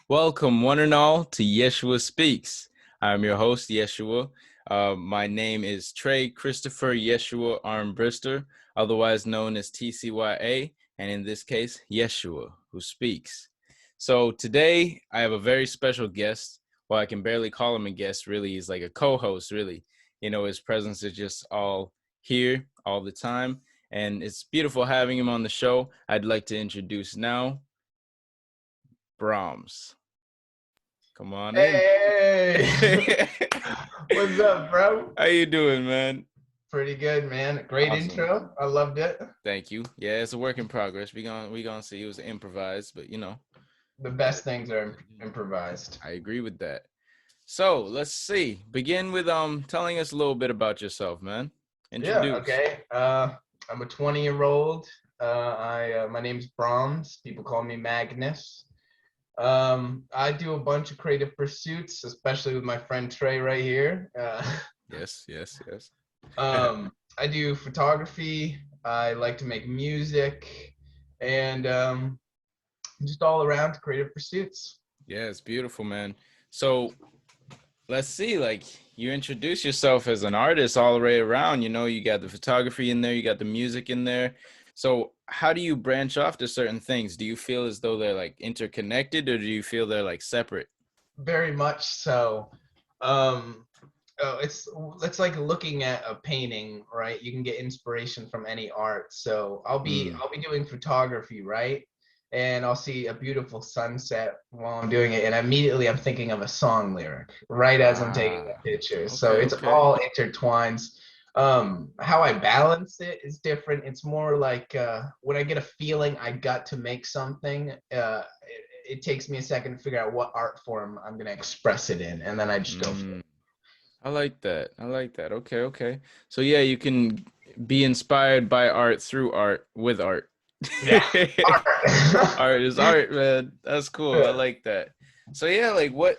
Welcome, one and all, to Yeshua Speaks. I'm your host, Yeshua. My name is Trey Christopher Yeshua Armbrister, otherwise known as TCYA, and in this case, Yeshua, who speaks. So today, I have a very special guest. Well, I can barely call him a guest, really. He's like a co-host, really. You know, his presence is just all here all the time, and it's beautiful having him on the show. I'd like to introduce now Brahms. Come on in. Hey, what's up, bro? How you doing, man? Pretty good, man. Great Awesome. intro. I loved it. Thank you. Yeah, it's a work in progress. We gonna see. It was improvised, but The best things are improvised. I agree with that. So let's see. Begin with telling us a little bit about yourself, man. Yeah, Introduce. okay. I'm a 20-year-old. My name's Brahms. People call me Magnus. I do a bunch of creative pursuits, especially with my friend Trey right here. Yes. I do photography. I like to make music, and just all around creative pursuits. Yeah, it's beautiful, man. So let's see, like you introduce yourself as an artist all the way around. You got the photography in there, you got the music in there. So how do you branch off to certain things? Do you feel as though they're like interconnected, or do you feel they're like separate? Very much so. Um, it's like looking at a painting, right? You can get inspiration from any art. So I'll be doing photography, right? And I'll see a beautiful sunset while I'm doing it, and immediately I'm thinking of a song lyric right as I'm taking Ah, the picture. So okay, it's okay. all intertwined. How I balance it is different. It's more like when I get a feeling I got to make something, it takes me a second to figure out what art form I'm gonna express it in, and then I just go for Mm, I like that. I like that. Okay, okay. So yeah, you can be inspired by art through art with art. it. Yeah, art. Art is art, man. That's cool. I like that. So yeah, like what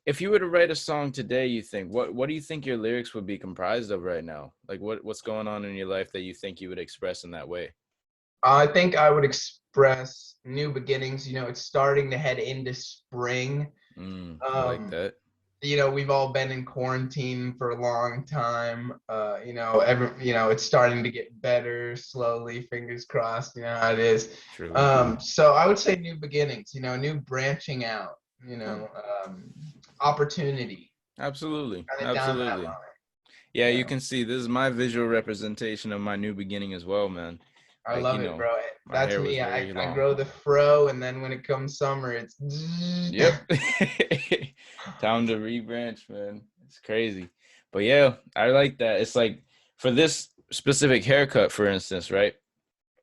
if you were to write a song today, you think what do you think your lyrics would be comprised of right now? Like what's going on in your life that you think you would express in that way? I think I would express new beginnings. It's starting to head into spring. I like Um, that. we've all been in quarantine for a long time. It's starting to get better slowly, fingers crossed, how it is. True. So I would say new beginnings, new branching out, Oh, opportunity, absolutely. kind of down that Absolutely. line. Yeah, you Yeah. can see this is my visual representation of my new beginning as well, man. I Like, love it, bro. my That's hair was me. very I long. grow the fro, and then when it comes summer, it's Yep. Time to rebranch, man. It's crazy. But yeah, I like that. It's like for this specific haircut, for instance, right?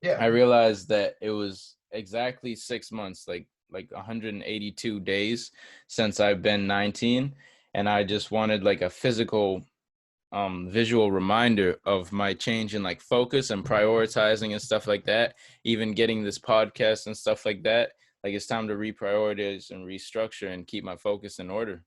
yeah. I realized that it was exactly 6 months, like 182 days since I've been 19. And I just wanted like a physical visual reminder of my change in like focus and prioritizing and stuff like that, even getting this podcast and stuff like that. Like it's time to reprioritize and restructure and keep my focus in order.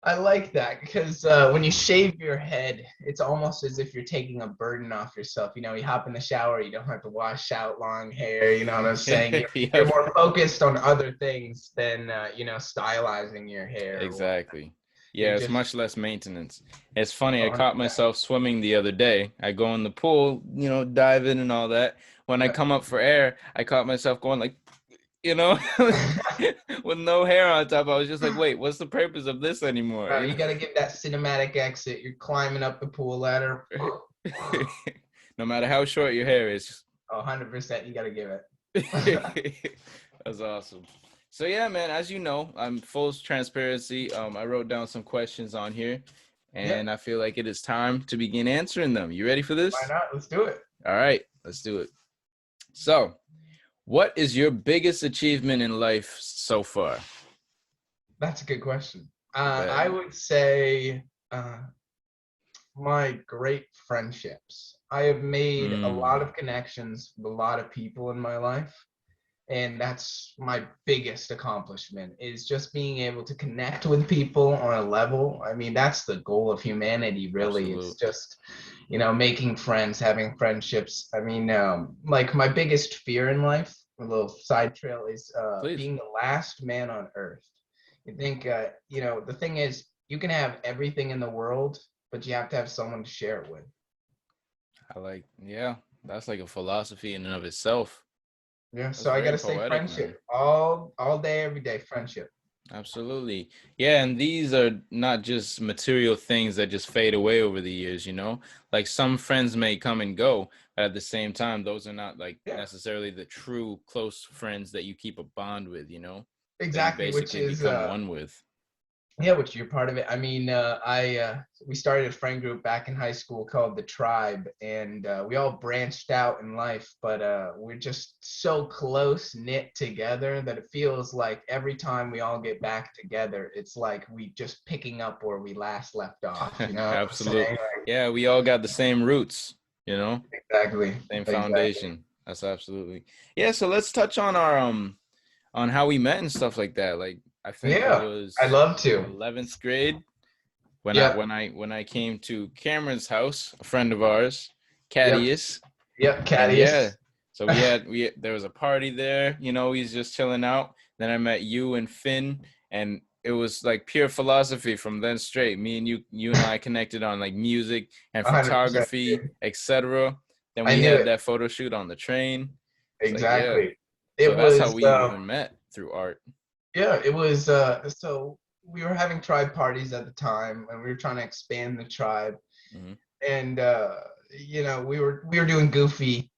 I like that because when you shave your head, it's almost as if you're taking a burden off yourself. You hop in the shower, you don't have to wash out long hair. You know what I'm saying? You're Yep, more focused on other things than stylizing your hair or whatnot. exactly. You're Yeah, it's just much less maintenance. It's funny, I caught 100%. myself swimming the other day. I go in the pool, dive in and all that. When I Yeah. come up for air, I caught myself going like, you know, with no hair on top. I was just like, wait, what's the purpose of this anymore? You got to give that cinematic exit. You're climbing up the pool ladder. No matter how short your hair is. 100%. You got to give it. That's awesome. So yeah, man, as you know, I'm full transparency. I wrote down some questions on here, Yeah. and I feel like it is time to begin answering them. You ready for Why this? not? Let's do it. All right, let's do it. So, what is your biggest achievement in life so far? That's a good question. I bet. I would say uh, my great friendships. I have made a lot Mm, of connections with a lot of people in my life, and that's my biggest accomplishment is just being able to connect with people on a level. I mean, that's the goal of humanity, really. It's absolute. just, making friends, having friendships. I mean, like my biggest fear in life a little side trail is Please. being the last man on earth. You think, the thing is, you can have everything in the world, but you have to have someone to share it with. Yeah, that's like a philosophy in and of itself. Yeah, That's so I very gotta say poetic, man. friendship all day, every day, friendship. Absolutely. Yeah, and these are not just material things that just fade away over the years, you know? Like some friends may come and go, but at the same time, those are not like Yeah, necessarily the true close friends that you keep a bond with, you know? That you exactly. Which basically is become one with. Yeah, which you're part of it. I mean, we started a friend group back in high school called the Tribe, and we all branched out in life, but we're just so close knit together that it feels like every time we all get back together, it's like we just picking up where we last left off. You know what I'm Absolutely. saying? Like, Yeah, we all got the same roots, you know? exactly, Same exactly. foundation. That's absolutely. Yeah, so let's touch on our on how we met and stuff like that. Like I think it Yeah, I'd was love to. 11th grade Yep, when I came to Cameron's house, a friend of ours, yep, Cadius, yep. and yeah, Cadius. so we there was a party there, you know, he's just chilling out. Then I met you and Finn, and it was like pure philosophy from then straight. Me and you and I connected on like music and 100%. photography, etc. Then I we knew had it. that photo shoot on the train. It's like yeah, Exactly. so It that's how was. we even met through art. Yeah, it was so we were having tribe parties at the time and we were trying to expand the tribe Hmm. and we were doing goofy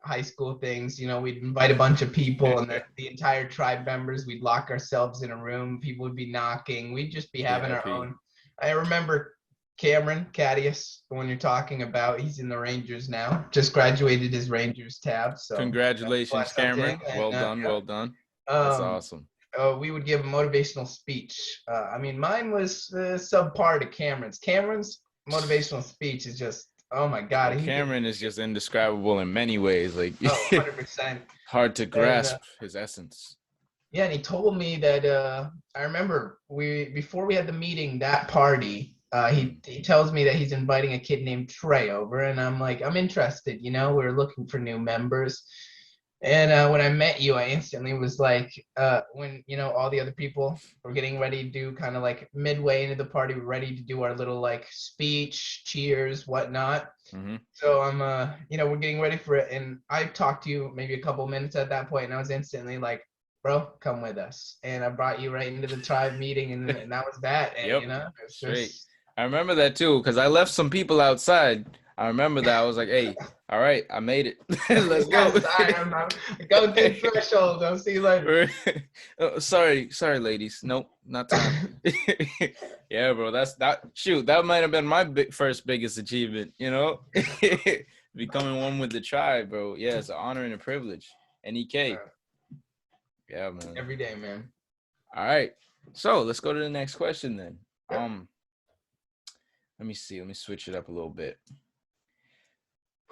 high school things. We'd invite a bunch of people and then the entire tribe members, we'd lock ourselves in a room, people would be knocking, we'd just be having our VIP. own. I remember Cameron Cadius, the one you're talking about, he's in the Rangers now, just graduated his Rangers tab, so Congratulations, flex on him. Cameron. And Well done, well done. That's um awesome. we would give a motivational speech. I mean, mine was subpar to Cameron's. Cameron's motivational speech is just, oh my Well, God, he could, Cameron is just indescribable in many ways. Like oh, 100%. hard to And grasp his essence. yeah, and he told me that I remember before we had the meeting, that party, Mm. he tells me that he's inviting a kid named Trey over, and I'm like, I'm interested. We're looking for new members. And when I met you, I instantly was like, when all the other people were getting ready to do kind of like midway into the party, we're ready to do our little like speech, cheers, whatnot. Hmm. So we're getting ready for it, and I talked to you maybe a couple minutes at that point, and I was instantly like, bro, come with us, and I brought you right into the tribe meeting, and that was that, and Yep, it's straight. just. I remember that too because I left some people outside. I remember that. I was like, "Hey, all right, I made it. Let's go." Yes, I'm going through the threshold. I'll see you later. Oh, sorry, ladies. Nope, not time. Yeah, bro. That's that. Shoot, that might have been my first biggest achievement. You know, becoming one with the tribe, bro. Yeah, it's an honor and a privilege. NEK. Yeah, man. Every day, man. All right. So let's go to the next question then. Yep. Let me see. Let me switch it up a little bit.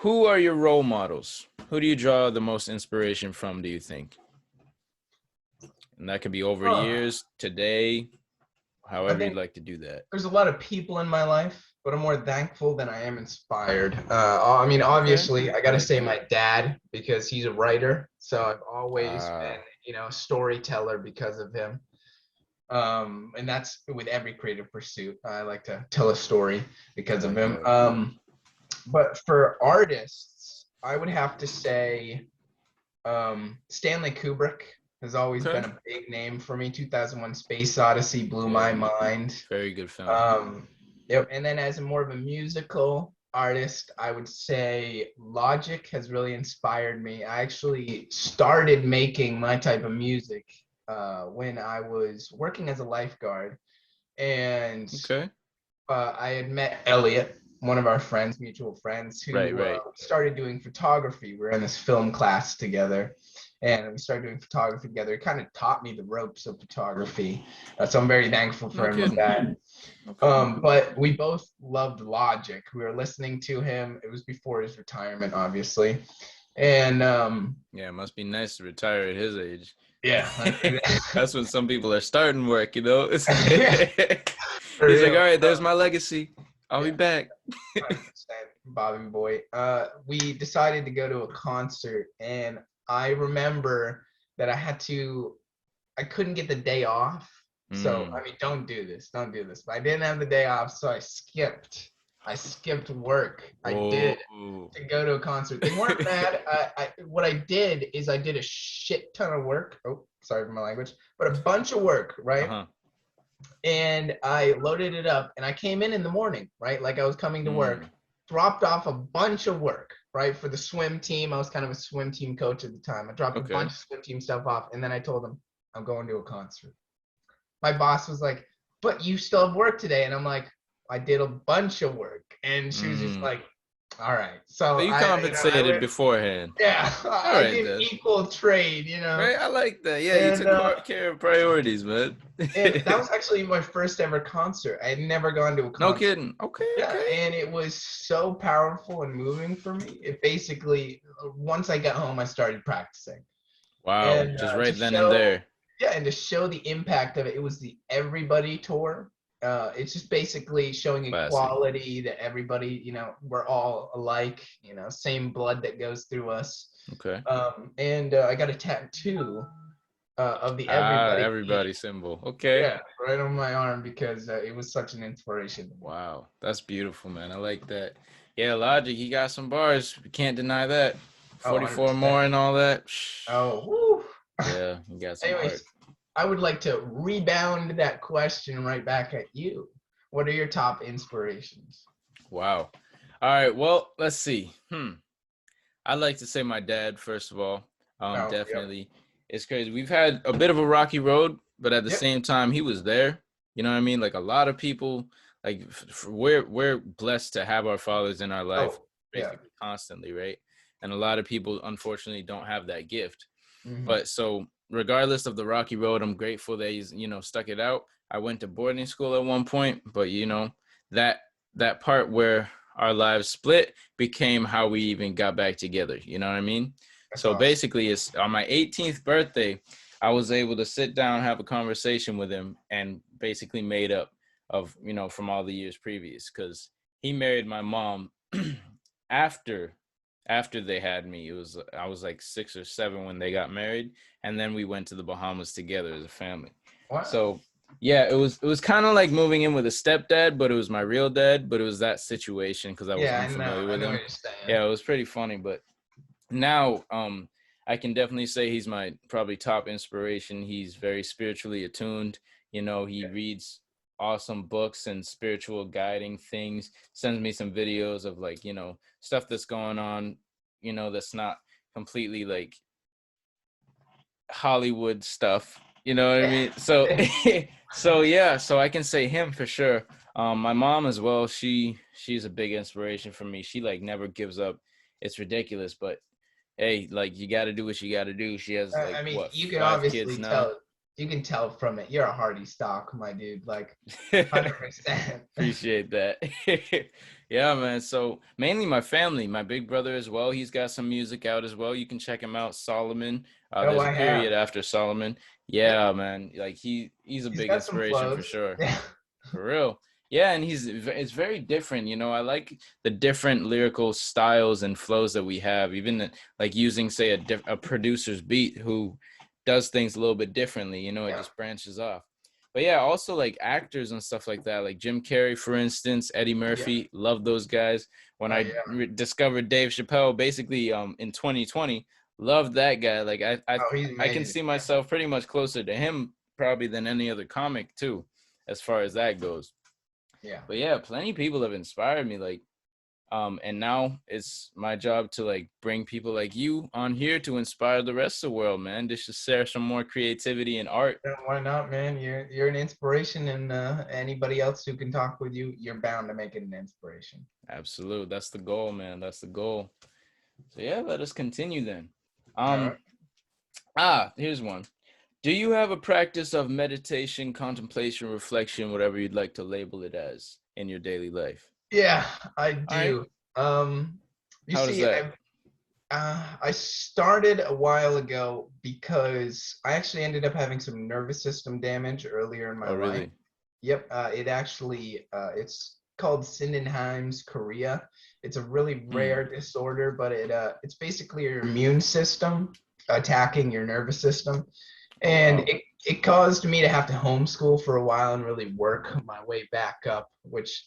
Who are your role models? Who do you draw the most inspiration from, do you think? And that could be over years, today, I however you'd think like to do that. there's a lot of people in my life, but I'm more thankful than I am inspired. I mean, Okay. obviously, I I got to like say that. my dad because he's a writer, so I've always Ah, been, a storyteller because of him. And that's with every creative pursuit. I like to tell a story I because of like him. that. But for artists, I would have to say Stanley Kubrick has always Okay. been a big name for me. 2001: Space Odyssey blew my Yeah, mind. very good film. Yep. And then as a more of a musical artist, I would say Logic has really inspired me. I actually started making my type of music when I was working as a lifeguard, and Okay. I had met Elliot, one of our friends, mutual friends, Right, who right. started doing photography. We were in this film class together, and we started doing photography together. It kind of taught me the ropes of photography, so I'm very thankful No for him with kidding. that. Okay. But we both loved Logic. We were listening to him. It was before his retirement, obviously, and Yeah, it must be nice to retire at his age. yeah, That's when some people are starting work, you know? for He's like, all real. right, there's my legacy. I'll be Yeah. back. 100%, Bobby boy. We decided to go to a concert, and I remember that I couldn't get the day off. So, I mean, don't do this. Don't do this. But I didn't have the day off, so I skipped. I skipped work. I did Oh. to go to a concert. They weren't mad. What I did is I did a shit ton of work. Oh, sorry for my language, but a bunch of work, right? Uh-huh. And I loaded it up and I came in the morning, right? Like I was coming to work, dropped off a bunch of work, right? For the swim team. I was kind of a swim team coach at the time. I dropped a Okay. bunch of swim team stuff off and then I told them I'm going to a concert. My boss was like, but you still have work today. And I'm like, I did a bunch of work. And she was just like, all right. So So you I compensated went, beforehand. yeah, All I right did then. equal trade, you know. Right, I like that. Yeah, you And took care of priorities, man. and that was actually my first ever concert. I had never gone to a No concert. kidding. Okay, Yeah, okay. and it was so powerful and moving for me. It basically, once I got home, I started practicing. Wow, And just right then and there. and to show the impact of it, it was the Everybody tour. It's just basically showing Classic. equality, that everybody, you know, we're all alike, you know, same blood that goes through us. Okay. And I got a tattoo of the Everybody theme. Everybody symbol. Okay. Yeah, right on my arm because it was such an inspiration to me. Wow, that's beautiful, man. I like that. Yeah, Logic, he got some bars. We can't deny that. Oh, 44 more 100%. and all that. Oh, woo. Yeah, he got some art. Anyways, I would like to rebound that question right back at you. What are your top inspirations? Wow. All right, well, let's see. I'd like to say my dad, first of all. Oh, yep. Definitely. It's crazy. We've had a bit of a rocky road, but at the Yep. same time, he was there. You know what I mean? Like a lot of people, like we're blessed to have our fathers in our life Oh, yeah. basically constantly, right? And a lot of people unfortunately don't have that gift. Mm-hmm. But so regardless of the rocky road, I'm grateful that he's, stuck it out. I went to boarding school at one point, but that that part where our lives split became how we even got back together. You know what I mean? That's So awesome. basically, it's on my 18th birthday, I was able to sit down, have a conversation with him, and basically made up of, from all the years previous, because he married my mom after they had me. I was like 6 or 7 when they got married, and then we went to the Bahamas together as a family. Wow. So yeah, it was kind of like moving in with a stepdad, but it was my real dad, but it was that situation because I was Yeah, unfamiliar I with know what him. you're saying. Yeah, it was pretty funny, but now I can definitely say he's my probably top inspiration. He's very spiritually attuned. He Yeah. reads awesome books and spiritual guiding things, sends me some videos of like, stuff that's going on, that's not completely like Hollywood stuff. You know what I mean? So Yeah. so yeah, so I can say him for sure. My mom as well, she's a big inspiration for me. She like never gives up. It's ridiculous, but hey, like you got to do what you got to do. She has like I mean, what, you can 5 kids obviously now. tell. You can tell from it. You're a hardy stock, my dude. Like, 100%. Appreciate that. Yeah, man. So mainly my family, my big brother as well. He's got some music out as well. You can check him out, Solomon. Oh, There's a I have. period after Solomon. Yep. Yeah, man. Like he's a He's big got some inspiration for flows. sure. Yeah. For real. Yeah, and it's very different. I like the different lyrical styles and flows that we have. Even like using, say, a producer's beat who does things a little bit differently. It Yeah. just branches off. But yeah, also like actors and stuff like that, like Jim Carrey, for instance, Eddie Yeah. Murphy. Love those guys. When Oh I yeah. discovered Dave Chappelle, basically in 2020, loved that guy. Like Oh, he's I can amazing. see myself pretty much closer to him probably than any other comic too, as far as that goes. Yeah. But yeah, plenty of people have inspired me, like and now it's my job to like bring people like you on here to inspire the rest of the world, man. Just to share some more creativity and art. Yeah, why not, man? You're an inspiration, and anybody else who can talk with you, you're bound to make it an inspiration. Absolute, that's the goal, man. That's the goal. So yeah, let us continue then. All right. um Here's one. Do you have a practice of meditation, contemplation, reflection, whatever you'd like to label it as, in your daily life? Yeah, I All right. do. You How does see, that? I started a while ago because I actually ended up having some nervous system damage earlier in my Oh, life. really? Yep, it's called Sydenham's chorea. It's a really Hmm. rare disorder, but it's basically your immune system. attacking your nervous system. Oh, And wow. it caused me to have to homeschool for a while and really work my way back up, which,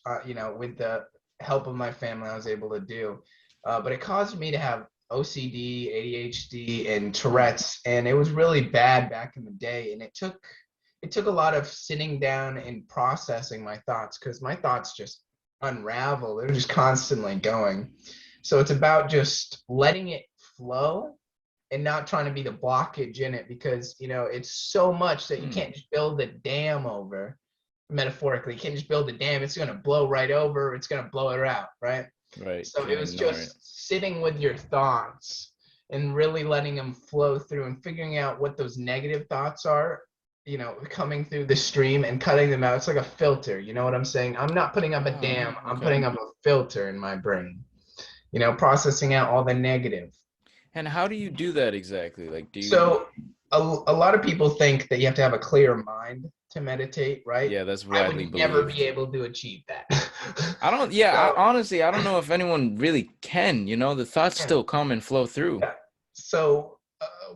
with the help of my family, I was able to do. But it caused me to have OCD, ADHD, and Tourette's, and it was really bad back in the day. And it took a lot of sitting down and processing my thoughts because my thoughts just unravel. They're just constantly going. So it's about just letting it flow and not trying to be the blockage in it because it's so much that you can't just build a dam over. Metaphorically, you can't just build a dam. It's going to blow right over. It's going to blow it out, right? Right. So it Can't was ignore it. just sitting with your thoughts and really letting them flow through and figuring out what those negative thoughts are, coming through the stream and cutting them out. It's like a filter. You know what I'm saying? I'm not putting up a Wow. dam. I'm Okay. putting up a filter in my brain, processing out all the negative. And how do you do that exactly? Like, do you? So a lot of people think that you have to have a clear mind to meditate, right? Yeah, that's I widely would never be believed. able to achieve that. I don't. Yeah, So honestly, I don't know if anyone really can. The thoughts yeah, still come and flow through. yeah. So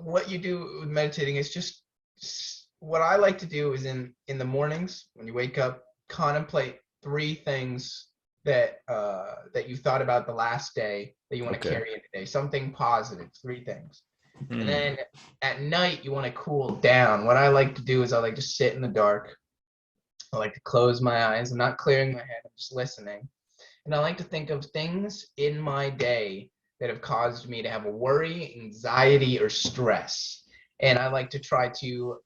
what you do with meditating is just what I like to do is in the mornings when you wake up, contemplate three things that you thought about the last day that you want to Okay. carry into the day. Something positive, three things. And Hmm. then at night, you want to cool down. What I like to do is I like to sit in the dark. I like to close my eyes. I'm not clearing my head, I'm just listening. And I like to think of things in my day that have caused me to have a worry, anxiety, or stress. And I like to try to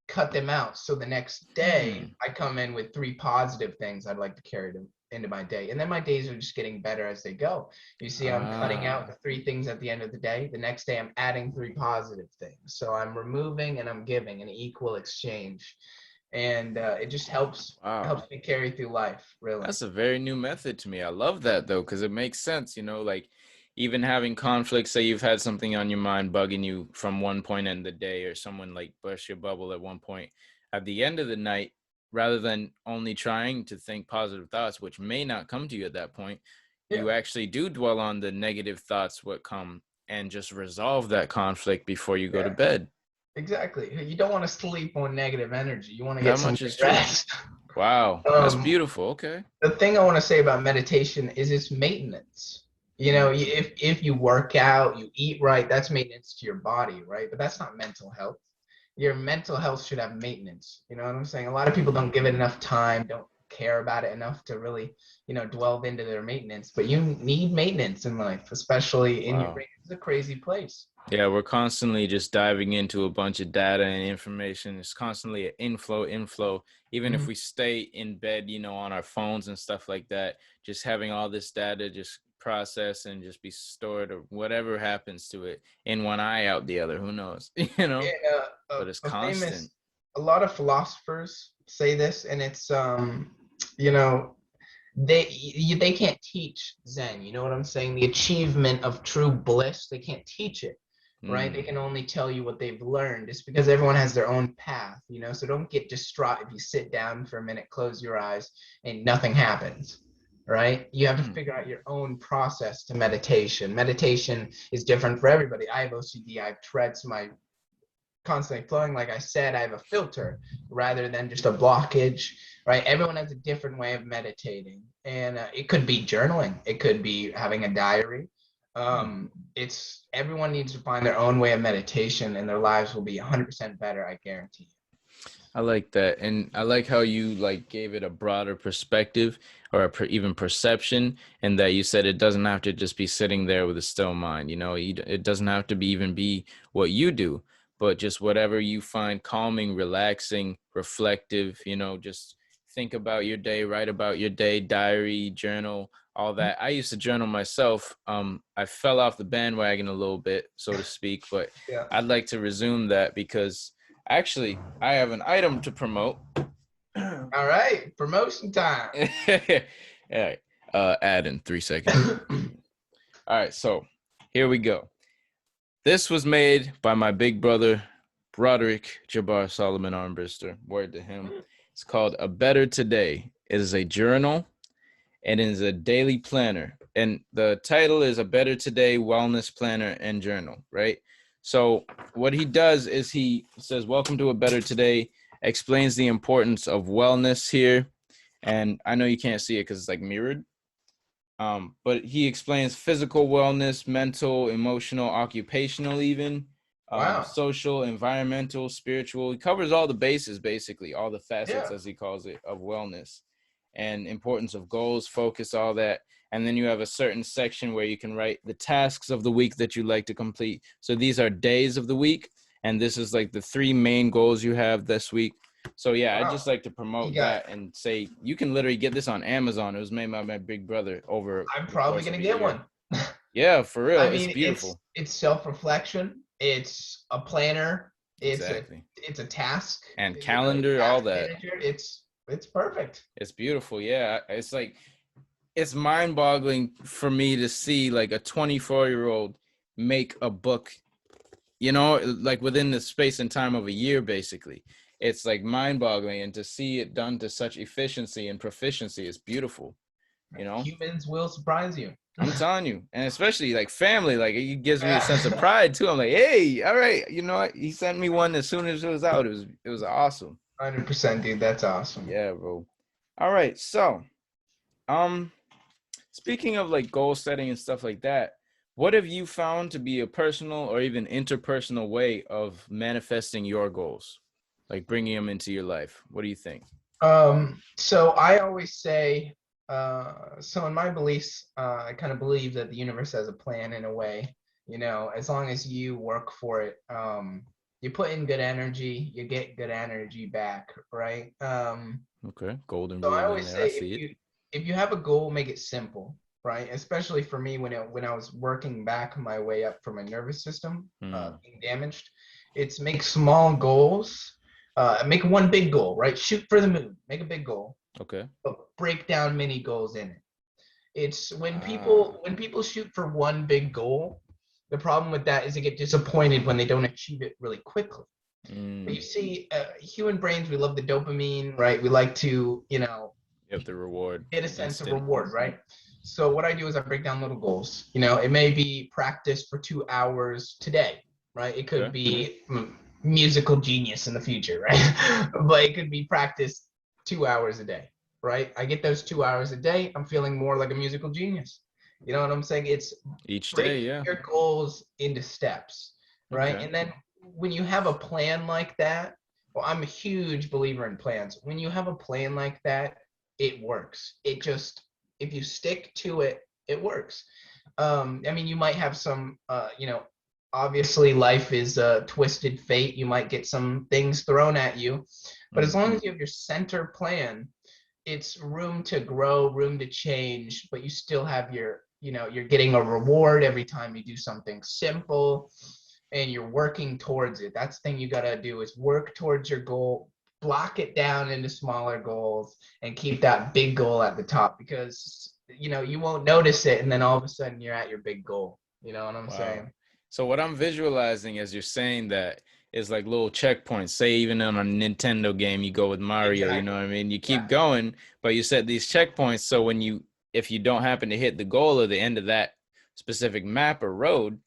cut them out. So the next day, Hmm. I come in with three positive things I'd like to carry them into my day. And then my days are just getting better as they go. You see, I'm cutting out Ah. the three things at the end of the day. The next day, I'm adding three positive things. So I'm removing and I'm giving an equal exchange. And it just helps Wow. me carry through life, really. That's a very new method to me. I love that though, because it makes sense, like even having conflict, say you've had something on your mind bugging you from one point in the day, or someone like burst your bubble at one point. At the end of the night, rather than only trying to think positive thoughts, which may not come to you at that point, Yeah. you actually do dwell on the negative thoughts what come and just resolve that conflict before you go to Yeah, bed. exactly. You don't want to sleep on negative energy. You want to get That some much is good true. rest. Wow, that's Um, beautiful. Okay. the thing I want to say about meditation is it's maintenance. If you work out, you eat right, that's maintenance to your body, right? But that's not mental health. Your mental health should have maintenance. You know what I'm saying? A lot of people don't give it enough time, don't care about it enough to really, delve into their maintenance. But you need maintenance in life, especially in your Wow. brain. It's a crazy place. Yeah, we're constantly just diving into a bunch of data and information. It's constantly an inflow. Even if Mhm. we stay in bed, on our phones and stuff like that, just having all this data just process and just be stored or whatever happens to it in one eye out the other. Who knows? And, But it's a constant. famous, a lot of philosophers say this, and it's you know, they can't teach Zen. You know what I'm saying? The achievement of true bliss, they can't teach it, right? They Mm. can only tell you what they've learned. It's because everyone has their own path, So don't get distraught if you sit down for a minute, close your eyes, and nothing happens. Right? You have to Mm. figure out your own process to meditation. Meditation is different for everybody. I have OCD, I have Tourette's, my constantly flowing. Like I said, I have a filter rather than just a blockage, right? Everyone has a different way of meditating, and it could be journaling, it could be having a diary. Mm. It's everyone needs to find their own way of meditation, and their lives will be 100% better. I guarantee I like that, and I like how you like gave it a broader perspective or even perception, and that you said it doesn't have to just be sitting there with a still mind. It doesn't have to be even be what you do, but just whatever you find calming, relaxing, reflective. Just think about your day, write about your day, diary, journal, all you. that. I used to journal myself. I fell off the bandwagon a little bit, so to speak, but Yeah. I'd like to resume that because actually, I have an item to promote. All All right, promotion time. right. Add in 3 seconds. All right, so here we go. This was made by my big brother, Broderick Jabbar Solomon Armbrister. Word to him. It's called A Better Today. It is a journal and it is a daily planner. And the title is A Better Today Wellness Planner and Journal, right? So what he does is he says, "Welcome to a better today." Explains the importance of wellness here, and I know you can't see it because it's like mirrored. But he explains physical wellness, mental, emotional, occupational, even Wow. social, environmental, spiritual. He covers all the bases, basically, all the facets, Yeah. as he calls it, of wellness and importance of goals, focus, all that. And then you have a certain section where you can write the tasks of the week that you like to complete. So these are days of the week, and this is like the 3 main goals you have this week. So yeah, I Wow. just like to You promote got. that and say you can literally get this on Amazon. It was made by my big brother over I'm the probably course gonna of a get year. one. Yeah, for real. I It's mean, beautiful. it's self-reflection. It's a planner. Exactly. It's a task. And You know, a calendar, all task that. manager. It's perfect. It's beautiful. Yeah. It's like it's mind-boggling for me to see like a 24-year-old make a book, like within the space and time of a year, basically. It's like mind-boggling, and to see it done to such efficiency and proficiency is beautiful, you know? Humans will surprise you. I'm telling you, and especially like family, like it gives me a sense of pride too. I'm like, hey, all right, you know what? He sent me one as soon as it was out. It was awesome. 100%, dude. That's awesome. Yeah, bro. All right, so um, speaking of like goal setting and stuff like that, what have you found to be a personal or even interpersonal way of manifesting your goals, like bringing them into your life? What do you think? So I always say, so in my beliefs, I kind of believe that the universe has a plan in a way, as long as you work for it, you put in good energy, you get good energy back, right? Okay, golden So I rule in always there. I say see it. if you have a goal, make it simple, right? Especially for me when I was working back my way up for my nervous system Hmm. being damaged, it's make small goals. Make one big goal, right? Shoot for the moon. Make a big goal, Okay. but break down mini goals in it. It's Ah. when people shoot for one big goal, the problem with that is they get disappointed when they don't achieve it really quickly. But you Mm. see, human brains, we love the dopamine, right? We like to, You have the reward get a sense of instant. reward, right? So what I do is I break down little goals. It may be practice for 2 hours today, right? It could Okay. be musical genius in the future, right? But it could be practice 2 hours a day, right? I get those 2 hours a day. I'm feeling more like a musical genius. You know what I'm saying? It's Each day, breaking yeah. your goals into steps, right? Okay. And then when you have a plan like that, well, I'm a huge believer in plans. When you have a plan like that, it works. It just, if you stick to it, it works. I mean, you might have some, obviously life is a twisted fate. You might get some things thrown at you, but as Mm. long as you have your center plan, it's room to grow, room to change, but you still have you're getting a reward every time you do something simple and you're working towards it. That's the thing you got to do is work towards your goal, block it down into smaller goals and keep that big goal at the top because you won't notice it and then all of a sudden you're at your big goal. You know what I'm Wow. saying? So what I'm visualizing as you're saying that is like little checkpoints. Say even on a Nintendo game, you go with Mario, you know Exactly. what I mean? You Yeah. keep going, but you set these checkpoints so if you don't happen to hit the goal or the end of that specific map or road,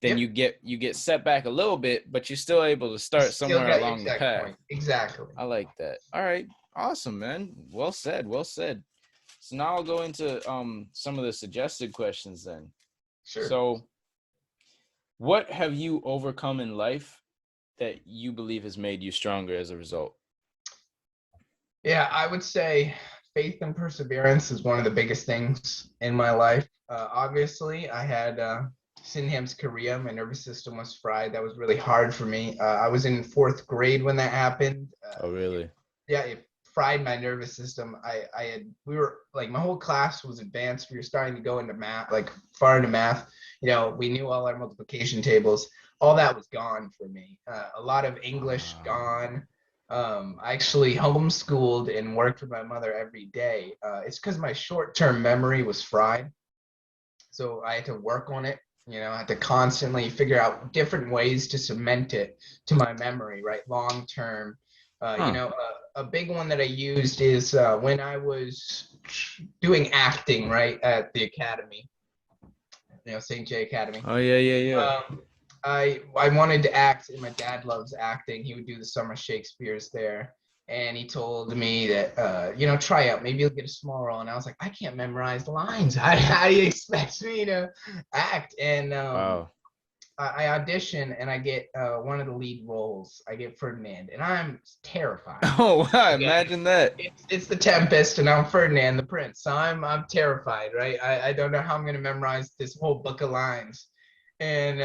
then Yep. you get set back a little bit, but you're still able to You start still somewhere got your along the path. checkpoint. Exactly. I like that. All right. Awesome, man. Well said. Well said. So now I'll go into some of the suggested questions then. Sure. So what have you overcome in life that you believe has made you stronger as a result? Yeah, I would say faith and perseverance is one of the biggest things in my life. Obviously, I had Sydenham's chorea. My nervous system was fried. That was really hard for me. I was in fourth grade when that happened. Oh, really? Yeah, it fried my nervous system. We were like, my whole class was advanced. We were starting to go into math, like far into math. We knew all our multiplication tables. All that was gone for me. A lot of English Wow. gone. I actually homeschooled and worked with my mother every day. It's because my short-term memory was fried, so I had to work on it. I had to constantly figure out different ways to cement it to my memory, right? Long term. Huh. A big one that I used is when I was doing acting, right, at the academy, St. J Academy. Oh, yeah, yeah, yeah. Um, I wanted to act, and my dad loves acting. He would do the summer Shakespeare's there, and he told me that try out, maybe you'll get a small role. And I was like, I can't memorize lines. How do you expect me to act? And Wow. I audition and I get one of the lead roles. I get Ferdinand, and I'm terrified. Oh wow, Again, imagine that. it's the Tempest, and I'm Ferdinand the Prince. So I'm terrified, right? I don't know how I'm gonna memorize this whole book of lines. And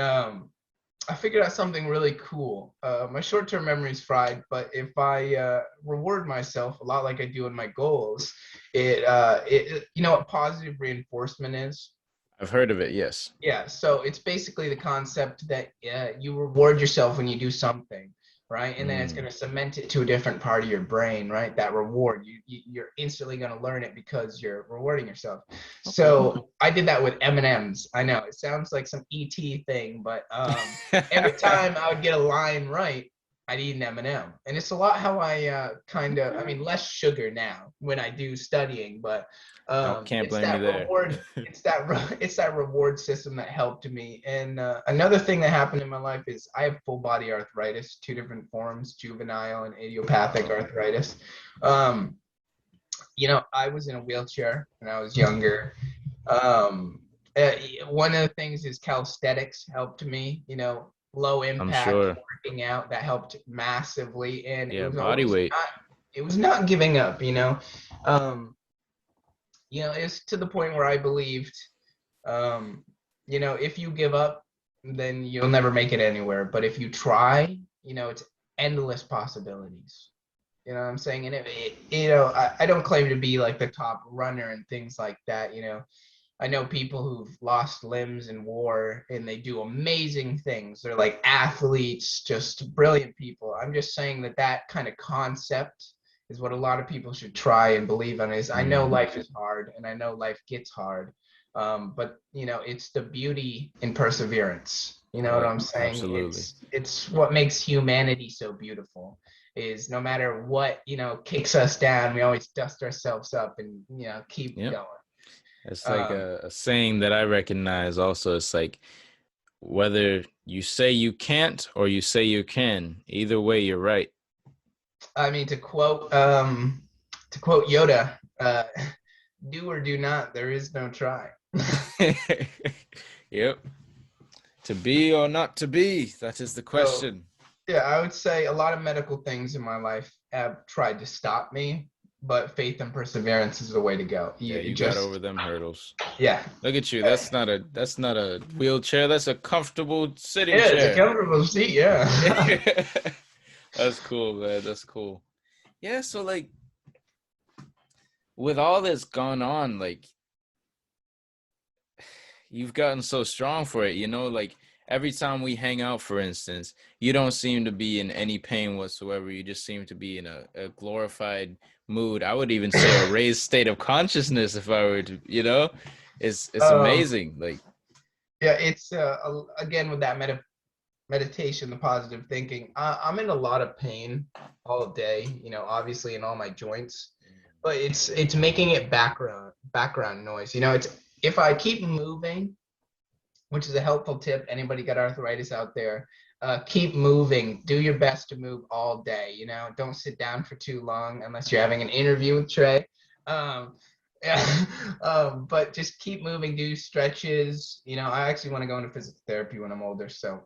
I figured out something really cool. My short-term memory is fried, but if I reward myself a lot like I do in my goals, it you know what positive reinforcement is? I've heard of it, yes. Yeah, so it's basically the concept that you reward yourself when you do something, right? And then it's going Mm. to cement it to a different part of your brain, right? That reward, you're instantly going to learn it because you're rewarding yourself. So I did that with M&Ms. I know it sounds like some ET thing, but every time I would get a line right, I'd eat an M&M. And it's a lot how I I mean, less sugar now when I do studying, but Nope, can't it's blame you that there. reward it's that reward system that helped me. And another thing that happened in my life is I have full body arthritis, two different forms, juvenile and idiopathic Oh, arthritis. um, I was in a wheelchair when I was younger. um, uh, One of the things is calisthenics helped me, low I'm impact sure. working out, that helped massively. And Yeah, body weight. it was not giving up. um, it's to the point where I believed, um, if you give up, then you'll never make it anywhere. But if you try, it's endless possibilities. You know what I'm saying? And I don't claim to be like the top runner and things like that. I know people who've lost limbs in war and they do amazing things. They're like athletes, just brilliant people. I'm just saying that kind of concept is what a lot of people should try and believe in. Is I know Mm. life is hard and I know life gets hard, but it's the beauty in perseverance. You know what Yeah, I'm saying? absolutely. It's what makes humanity so beautiful. Is no matter what kicks us down, we always dust ourselves up and keep Yep. going. It's like Um, a saying that I recognize also. It's like whether you say you can't or you say you can, either way, you're right. I mean, to quote Yoda, do or do not. There is no try. Yep. To be or not to be, that is the So, question. yeah, I would say a lot of medical things in my life have tried to stop me, but faith and perseverance is the way to go. Yeah, You you got just, over them hurdles. yeah, Look at you. That's not a wheelchair. That's a comfortable sitting yeah, it's a chair. comfortable seat. Yeah. That's cool, man. That's cool. Yeah, so like with all this gone on, like you've gotten so strong for it, like every time we hang out, for instance, you don't seem to be in any pain whatsoever. You just seem to be in a glorified mood. I would even say a raised state of consciousness if I were to, it's um, amazing. Like, yeah, it's again with that meditation, the positive thinking. I'm in a lot of pain all day, obviously in all my joints, but it's making it background noise. It's if I keep moving, which is a helpful tip. Anybody got arthritis out there? Keep moving. Do your best to move all day. Don't sit down for too long unless you're having an interview with Trey. Um, yeah, but just keep moving. Do stretches. I actually want to go into physical therapy when I'm older, so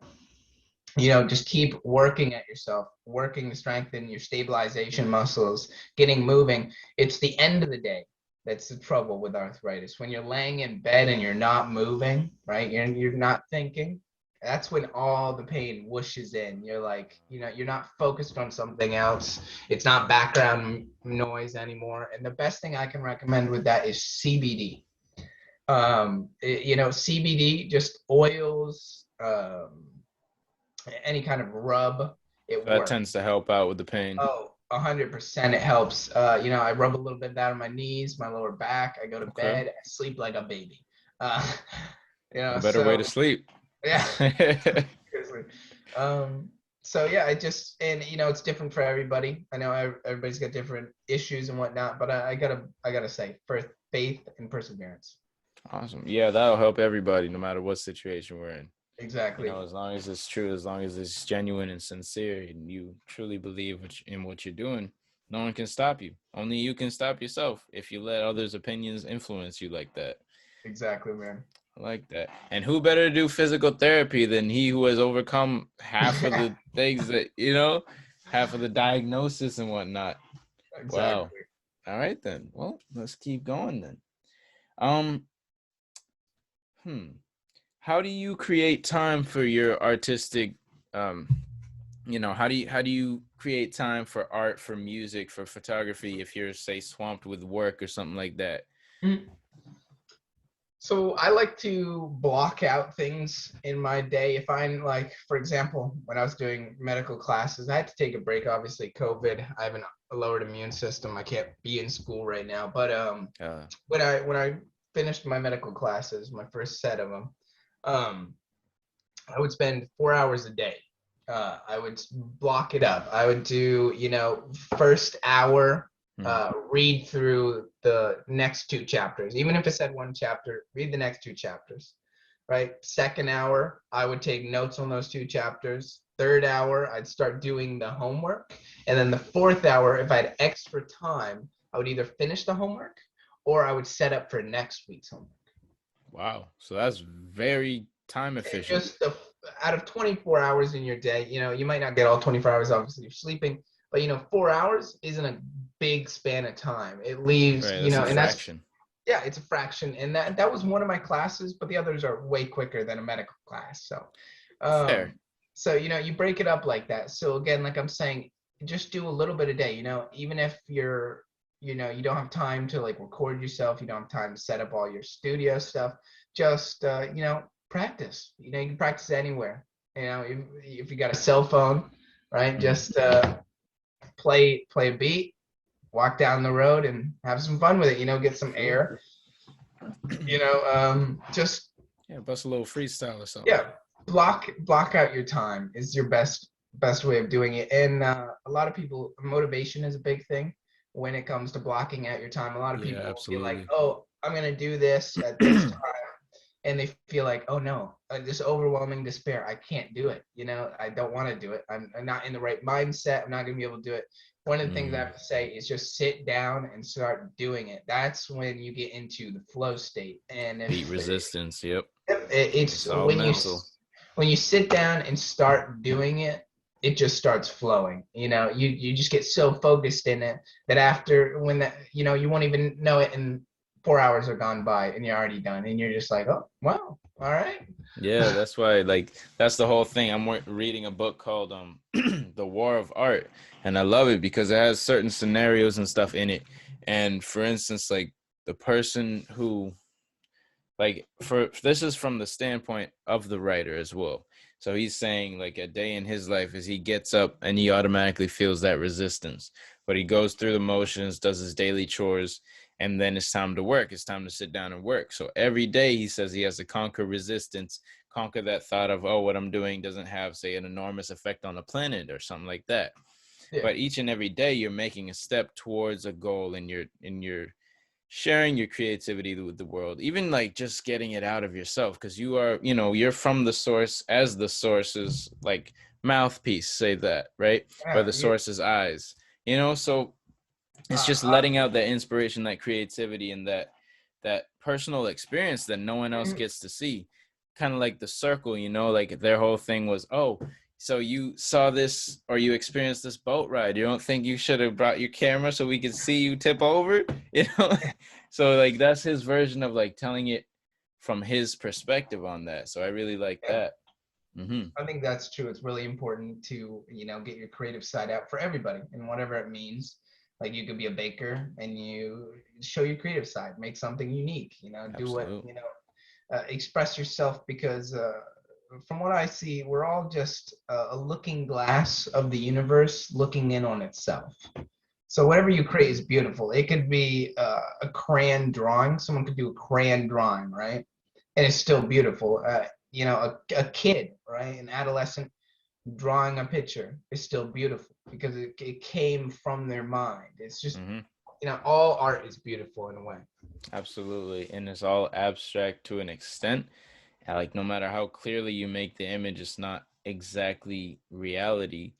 just keep working at yourself, working to strengthen your stabilization muscles, getting moving. It's the end of the day that's the trouble with arthritis. When you're laying in bed and you're not moving, right? You're not thinking. That's when all the pain whooshes in. You're like, you're not focused on something else. It's not background noise anymore. And the best thing I can recommend with that is CBD. CBD, just oils, any kind of rub, it so that tends works. to help out with the pain. Oh, 100% it helps. I rub a little bit down on my knees, my lower back. I go to Okay. bed, I sleep like a baby. Uh, A better way so to sleep. yeah, seriously. Um, so yeah, and it's different for everybody. I know everybody's got different issues and whatnot, but I gotta say, for faith and perseverance. Awesome. Yeah, that'll help everybody no matter what situation we're in. Exactly. As long as it's true, as long as it's genuine and sincere, and you truly believe in what you're doing, no one can stop you. Only you can stop yourself if you let others' opinions influence you like that. Exactly, man. I like that. And who better to do physical therapy than he who has overcome half of the things that, half of the diagnosis and whatnot. Wow. Exactly. All right then. Well, let's keep going then. Um, hmm. How do you create time for your artistic how do you create time for art, for music, for photography if you're, say, swamped with work or something like that? Mhm. So I like to block out things in my day. If I'm like, for example, when I was doing medical classes, I had to take a break. Obviously, COVID. I have a lowered immune system. I can't be in school right now. But Uh, when I finished my medical classes, my first set of them, um, I would spend 4 hours a day. I would block it up. I would do, first hour, hmm. read through the next two chapters. Even if it said one chapter, read the next two chapters, right? Second hour, I would take notes on those two chapters. Third hour, I'd start doing the homework. And then the fourth hour, if I had extra time, I would either finish the homework or I would set up for next week's homework. Wow. So that's very time It efficient. just out of 24 hours in your day, you might not get all 24 hours, obviously you're sleeping, but 4 hours isn't a big span of time. It leaves, Right. That's a and that's, fraction. yeah, it's a fraction. And that was one of my classes, but the others are way quicker than a medical class. So Fair. you break it up like that. So again, like I'm saying, just do a little bit a day, even if you don't have time to like record yourself, you don't have time to set up all your studio stuff, just practice. You can practice anywhere. If you got a cell phone, right? Hmm. Just play a beat, walk down the road and have some fun with it, get some True. air, just Yeah, bust a little freestyle or something. yeah, block out your time is your best way of doing it. And a lot of people, motivation is a big thing when it comes to blocking out your time. A lot of Yeah, people feel like, absolutely. oh, I'm going to do this at this time, and they feel like, oh no, this overwhelming despair, I can't do it. I don't want to do it. I'm not in the right mindset. I'm not going to be able to do it. One of the things I Mm. have to say is just sit down and start doing it. That's when you get into the flow state. And Beat if resistance. Yep. it's It's all mental. when you sit down and start doing it, it just starts flowing. You just get so focused in it that after when that you won't even know it, and 4 hours are gone by and you're already done, and you're just like, oh wow, all right. Yeah, that's why, like, that's the whole thing. I'm reading a book called The War of Art, and I love it because it has certain scenarios and stuff in it. And for instance, like, the person who, like, for this is from the standpoint of the writer as well. So he's saying, like, a day in his life is he gets up and he automatically feels that resistance, but he goes through the motions, does his daily chores, and then it's time to work. It's time to sit down and work. So every day he says he has to conquer resistance, conquer that thought of, oh, what I'm doing doesn't have, say, an enormous effect on the planet or something like that. Yeah, But each and every day you're making a step towards a goal, and you're sharing your creativity with the world, even like just getting it out of yourself, because you are, you're from the source, as the source's like mouthpiece, say that, right? Or yeah, the source's eyes, so it's uh, just letting out that inspiration, that creativity, and that personal experience that no one else mm, gets to see. Kind of like the circle, like their whole thing was, oh, so you saw this, or you experienced this boat ride, you don't think you should have brought your camera so we could see you tip over, so like that's his version of like telling it from his perspective on that. So I really like yeah. that. Mm-hmm. I think that's true. It's really important to, get your creative side out for everybody and whatever it means. Like you could be a baker and you show your creative side, make something unique, do what, Absolutely. express yourself, because from what I see, we're all just a looking glass of the universe looking in on itself. So whatever you create is beautiful. It could be a crayon drawing. Someone could do a crayon drawing, right? And it's still beautiful. A kid, right, an adolescent drawing a picture is still beautiful because it came from their mind. It's just, Mm-hmm. all art is beautiful in a way. Absolutely. And it's all abstract to an extent. like no matter how clearly you make the image, it's not exactly reality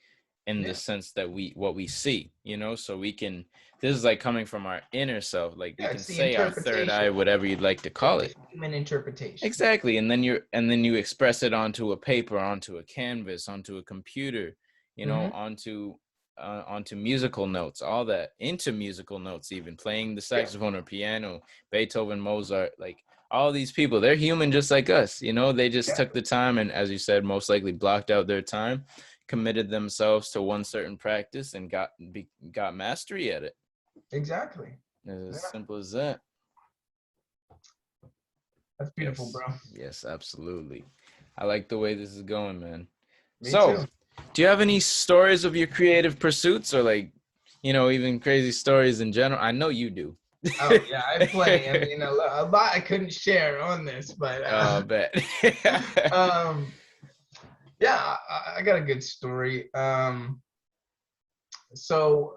in the Yeah. sense that what we see, so we can, this is like coming from our inner self, like we Yeah, can it's the say our third eye, interpretation. whatever you'd like to It's call the it. human interpretation. Exactly. And then you express it onto a paper, onto a canvas, onto a computer, Hmm. onto musical notes, all that, into musical notes, even playing the Yeah, saxophone or piano, Beethoven, Mozart, like all these people, they're human just like us. They just yeah, took the time and, as you said, most likely blocked out their time, committed themselves to one certain practice and got mastery at it. exactly. It's as Yeah, simple as that. that's beautiful, Yes. bro. Yes, absolutely. I like the way this is going, man. Me So, too. do you have any stories of your creative pursuits, or like, even crazy stories in general? I know you do. Oh yeah, I have plenty. I mean, a lot I couldn't share on this, but Oh, bet. um, yeah, I got a good story. So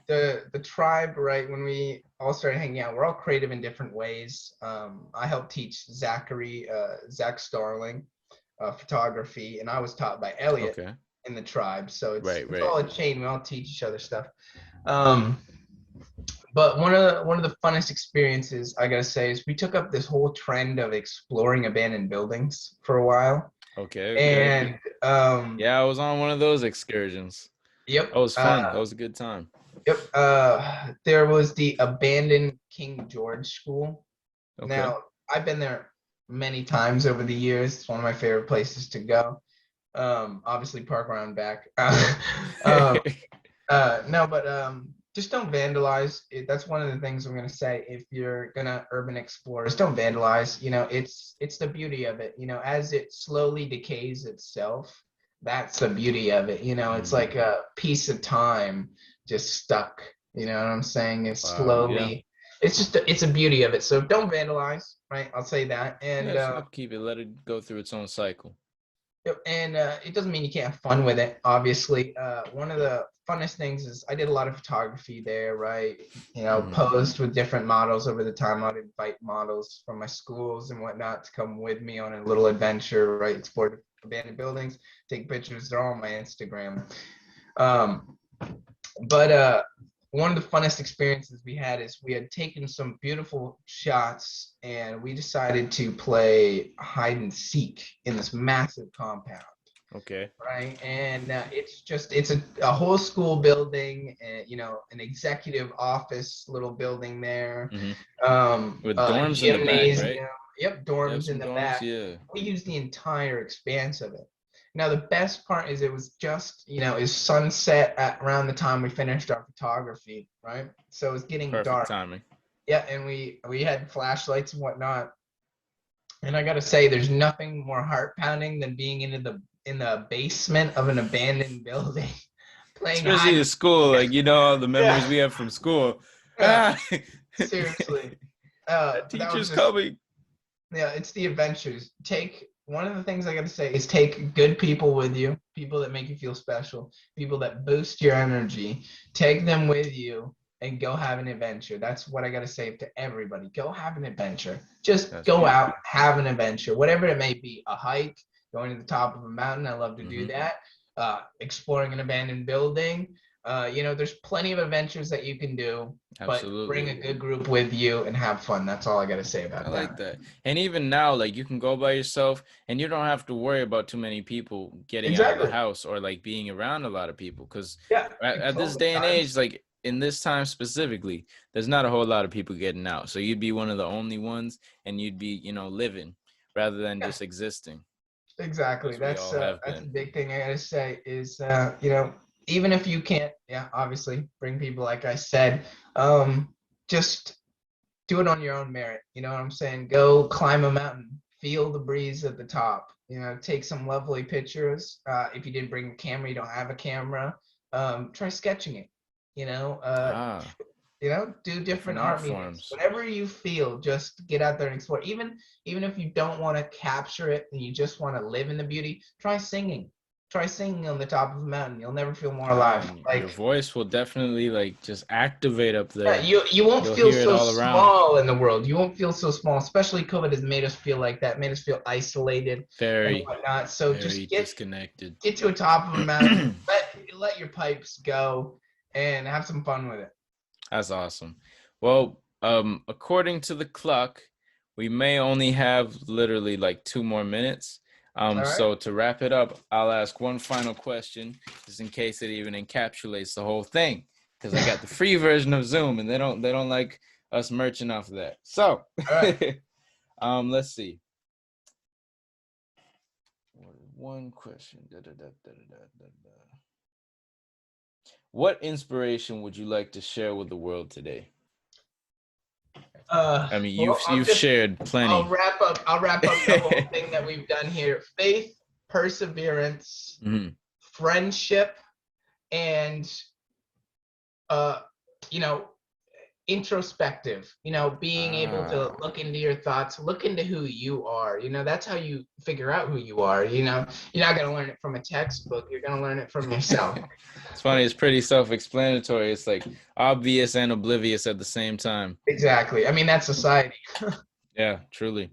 the tribe, right? When we all started hanging out, we're all creative in different ways. I helped teach Zach Starling, photography, and I was taught by Elliot Okay. in the tribe. So it's Right, it's right. all a chain. We all teach each other stuff. Um, but one of the funnest experiences I gotta say is we took up this whole trend of exploring abandoned buildings for a while, Okay, okay. and Yeah, I was on one of those excursions. yep, That was fun. That was a good time. yep. There was the abandoned King George School. Okay. Now, I've been there many times over the years. It's one of my favorite places to go. Obviously, park around back. um, no, but just don't vandalize. That's one of the things I'm gonna say. If you're gonna urban explore, just don't vandalize. It's the beauty of it. As it slowly decays itself, that's the beauty of it. It's Mhm. like a piece of time just stuck. You know what I'm saying? It's Wow. Yeah. slowly. It's a beauty of it. So don't vandalize, right? I'll say that. Yeah, And just upkeep it. Let it go through its own cycle. yep, and it doesn't mean you can't have fun with it. Obviously, one of the funnest things is I did a lot of photography there, right? Hmm. Posed with different models over the time. I'd invite models from my schools and whatnot to come with me on a little adventure, right? Explore abandoned buildings, take pictures. They're all on my Instagram. Um, but one of the funnest experiences we had is we had taken some beautiful shots and we decided to play hide and seek in this massive compound, Okay. right? And it's a whole school building, and an executive office little building there, Hmm. With a dorms in the back, right? gymnasium. Yep, You have dorms in some the dorms? back. Yeah. We used the entire expanse of it. Now the best part is it was just is sunset at around the time we finished our photography, right? So it was getting Perfect dark. timing. Yeah, and we had flashlights and whatnot. And I gotta say, there's nothing more heart pounding than being in the basement of an abandoned building, playing Especially hide. at school, like all the memories Yeah, we have from school. yeah, Ah, seriously. that But that was teacher's just coming. yeah, it's the adventures. Take one of the things I gotta say is take good people with you, people that make you feel special, people that boost your energy. Take them with you and go have an adventure. That's what I gotta say to everybody. Go have an adventure. Just That's go out, beautiful. have an adventure, whatever it may be. A hike, going to the top of a mountain. I love to do Hmm. that. Exploring an abandoned building. There's plenty of adventures that you can do, but bring Absolutely. a good group with you and have fun. That's all I gotta say I about that. like that. And even now, like you can go by yourself and you don't have to worry about too many people getting out of the Exactly. house or like being around a lot of people. Because Yeah, at this totally. day and Times. age, like in this time specifically, there's not a whole lot of people getting out. So you'd be one of the only ones and you'd be, living rather than Yeah, just existing exactly. as we That's all uh have that's a been. big thing I gotta say is even if you can't, yeah, obviously bring people like I said, just do it on your own merit. You know what I'm saying? Go climb a mountain, feel the breeze at the top. Take some lovely pictures. If you didn't bring a camera, you don't have a camera. Try sketching it. You know, uh, Ah, do different different art art mediums, forms. whatever you feel. Just get out there and explore. Even if you don't want to capture it and you just want to live in the beauty, try singing. try singing on the top of a mountain. You'll never feel more alive. Your voice will definitely like just activate up Yeah, there. you won't You'll feel hear it so all around. small in the world. You won't feel so small, especially COVID has made us feel like that, made us feel isolated and Very, whatnot. So very just disconnected. get to a top of a mountain, let your pipes go, and have some fun with it. That's awesome. Well, according to the clock, we may only have literally like 2 more minutes. All right. So to wrap it up, I'll ask one final question, just in case it even encapsulates the whole thing, because I got the free version of Zoom, and they don't like us merching off of that. So, All right. let's see. One question. What inspiration would you like to share with the world today? I mean, you've shared plenty. I'll wrap up the whole thing that we've done here. Faith, perseverance, friendship, and you know, introspective, being able to look into your thoughts, look into who you are. That's how you figure out who you are. You're not going to learn it from a textbook. You're going to learn it from yourself. It's funny. It's pretty self-explanatory. It's like obvious and oblivious at the same time. Exactly. I mean, that's society. Yeah, truly.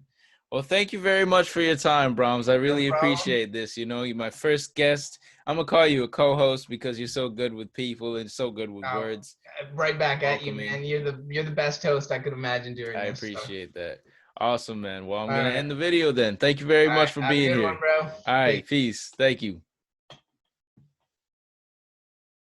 Well, thank you very much for your time, Brahms. I really appreciate this. You're my first guest. I'm going to call you a co-host because you're so good with people and so good with words. Right back at you, man. You're the best host I could imagine doing this. I appreciate that. Awesome, man. Well, I'm going to end the video then. Thank you very much for being here. Have a good one, bro. All right. Peace. Thank you.